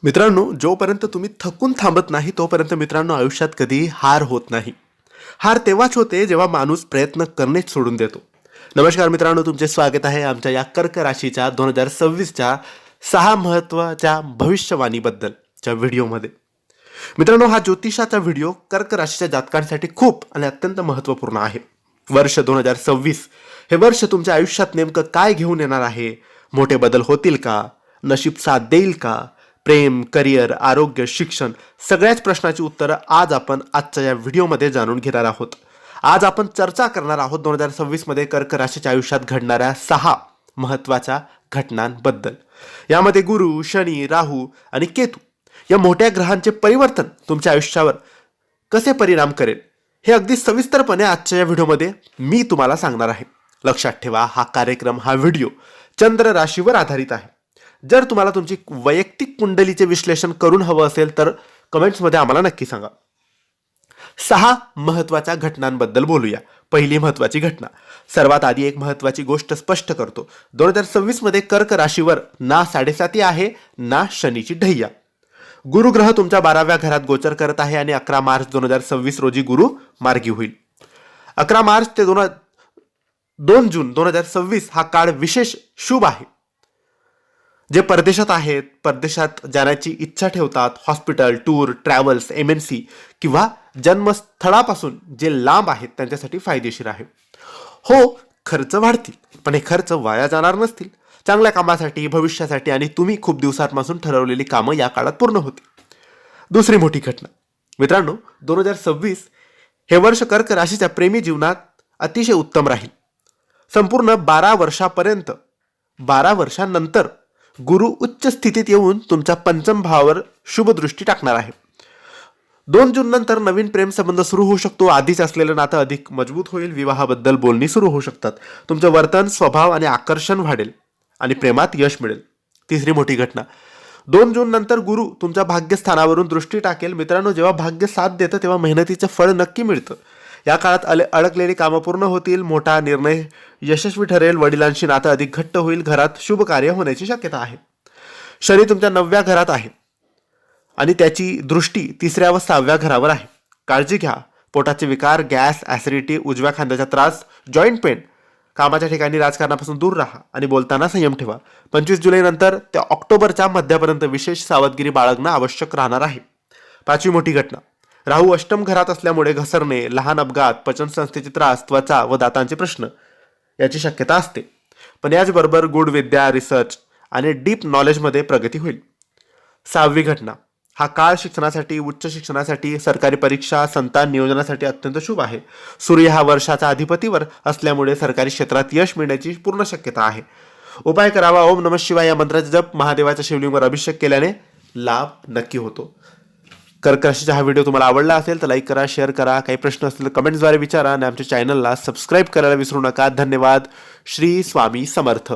मित्रांनो, जोपर्यंत तुम्ही थकून थांबत नाही तोपर्यंत मित्रांनो आयुष्यात कधीही हार होत नाही. हार तेव्हाच होते जेव्हा माणूस प्रयत्न करणेच सोडून देतो. नमस्कार मित्रांनो, तुमचे स्वागत आहे आमच्या या कर्क राशीच्या 2026च्या 6 महत्त्वाच्या भविष्यवाणीबद्दलच्या व्हिडिओमध्ये. मित्रांनो, हा ज्योतिषाचा व्हिडिओ कर्क राशीच्या जातकांसाठी खूप आणि अत्यंत महत्त्वपूर्ण आहे. वर्ष 2026 हे वर्ष तुमच्या आयुष्यात नेमकं काय घेऊन येणार आहे? मोठे बदल होतील का? नशीब साथ देईल का? प्रेम, करिअर, आरोग्य, शिक्षण सगळ्याच प्रश्नाची उत्तरं आज आपण आजच्या या व्हिडिओमध्ये जाणून घेणार आहोत. आज आपण चर्चा करणार आहोत 2026 मध्ये कर्क राशीच्या आयुष्यात घडणाऱ्या 6 महत्त्वाच्या घटनांबद्दल. यामध्ये गुरु, शनी, राहू आणि केतू या मोठ्या ग्रहांचे परिवर्तन तुमच्या आयुष्यावर कसे परिणाम करेल हे अगदी सविस्तरपणे आजच्या या व्हिडिओमध्ये मी तुम्हाला सांगणार आहे. लक्षात ठेवा, हा कार्यक्रम, हा व्हिडिओ चंद्र राशीवर आधारित आहे. जर तुम्हाला तुमची वैयक्तिक कुंडलीचे विश्लेषण करून हवं असेल तर कमेंट्समध्ये आम्हाला नक्की सांगा. 6 महत्त्वाच्या घटनांबद्दल बोलूया. पहिली महत्त्वाची घटना. सर्वात आधी एक महत्त्वाची गोष्ट स्पष्ट करतो. 2026 मध्ये कर्क राशीवर ना 7.5 आहे ना शनीची ढैया. गुरुग्रह तुमच्या 12व्या घरात गोचर करत आहे आणि 11 मार्च 2026 रोजी गुरु मार्गी होईल. 11 मार्च ते 2 जून 2026 हा काळ विशेष शुभ आहे. जे परदेशात आहेत, परदेशात जाण्याची इच्छा ठेवतात, हॉस्पिटल, टूर, ट्रॅव्हल्स, MNC किंवा जन्मस्थळापासून जे लांब आहेत त्यांच्यासाठी फायदेशीर आहे. हो, खर्च वाढतील, पण हे खर्च वाया जाणार नसतील. चांगल्या कामासाठी, भविष्यासाठी आणि तुम्ही खूप दिवसांपासून ठरवलेली कामं या काळात पूर्ण होतील. दुसरी मोठी घटना. मित्रांनो, 2026 हे वर्ष कर्क राशीच्या प्रेमी जीवनात अतिशय उत्तम राहील. संपूर्ण 12 वर्षापर्यंत 12 वर्षांनंतर गुरु उच्च स्थितीत येऊन तुमच्या पंचम भावावर शुभदृष्टी टाकणार आहे. 2 जून नंतर नवीन प्रेम संबंध सुरू होऊ शकतो. आधीच असलेलं नातं अधिक मजबूत होईल. विवाहाबद्दल बोलणी सुरू होऊ शकतात. तुमचं वर्तन, स्वभाव आणि आकर्षण वाढेल आणि प्रेमात यश मिळेल. तिसरी मोठी घटना. 2 जून नंतर गुरु तुमच्या भाग्यस्थानावरून दृष्टी टाकेल. मित्रांनो, जेव्हा भाग्य साथ देतं तेव्हा मेहनतीचं फळ नक्की मिळतं. या काळात अडकलेली कामं पूर्ण होतील. मोठा निर्णय यशस्वी ठरेल. वडिलांशी नातं अधिक घट्ट होईल. घरात शुभ कार्य होण्याची शक्यता आहे. शनी तुमच्या 9व्या घरात आहे आणि त्याची दृष्टी 3ऱ्या व 6व्या घरावर आहे. काळजी घ्या. पोटाचे विकार, गॅस, ॲसिडिटी, उजव्या खांद्याचा त्रास, जॉईंट पेन, कामाच्या ठिकाणी राजकारणापासून दूर राहा आणि बोलताना संयम ठेवा. 25 जुलै नंतर ते ऑक्टोबरच्या मध्यापर्यंत विशेष सावधगिरी बाळगणं आवश्यक राहणार आहे. 5वी मोठी घटना. राहू अष्टम घरात असल्यामुळे घसरणे, लहान अपघात, पचनसंस्थेचे त्रास, त्वचा व दातांचे प्रश्न याची शक्यता असते. पण याचबरोबर गूढ विद्या, रिसर्च आणि डीप नॉलेजमध्ये प्रगती होईल. 6वी घटना. हा काळ शिक्षणासाठी, उच्च शिक्षणासाठी, सरकारी परीक्षा, संतान नियोजनासाठी अत्यंत शुभ आहे. सूर्य हा वर्षाचा अधिपतीवर असल्यामुळे सरकारी क्षेत्रात यश मिळण्याची पूर्ण शक्यता आहे. उपाय करावा. ओम नमः शिवाय या मंत्राचा जप, महादेवाच्या शिवलिंगावर अभिषेक केल्याने लाभ नक्की होतो. कर्क राशीचा हा व्हिडिओ तुम्हाला आवडला असेल तर लाईक करा, शेअर करा. काही प्रश्न असतील तर कमेंट्सद्वारे विचारा आणि आमच्या चॅनलला सबस्क्राईब करायला विसरू नका. धन्यवाद. श्री स्वामी समर्थ.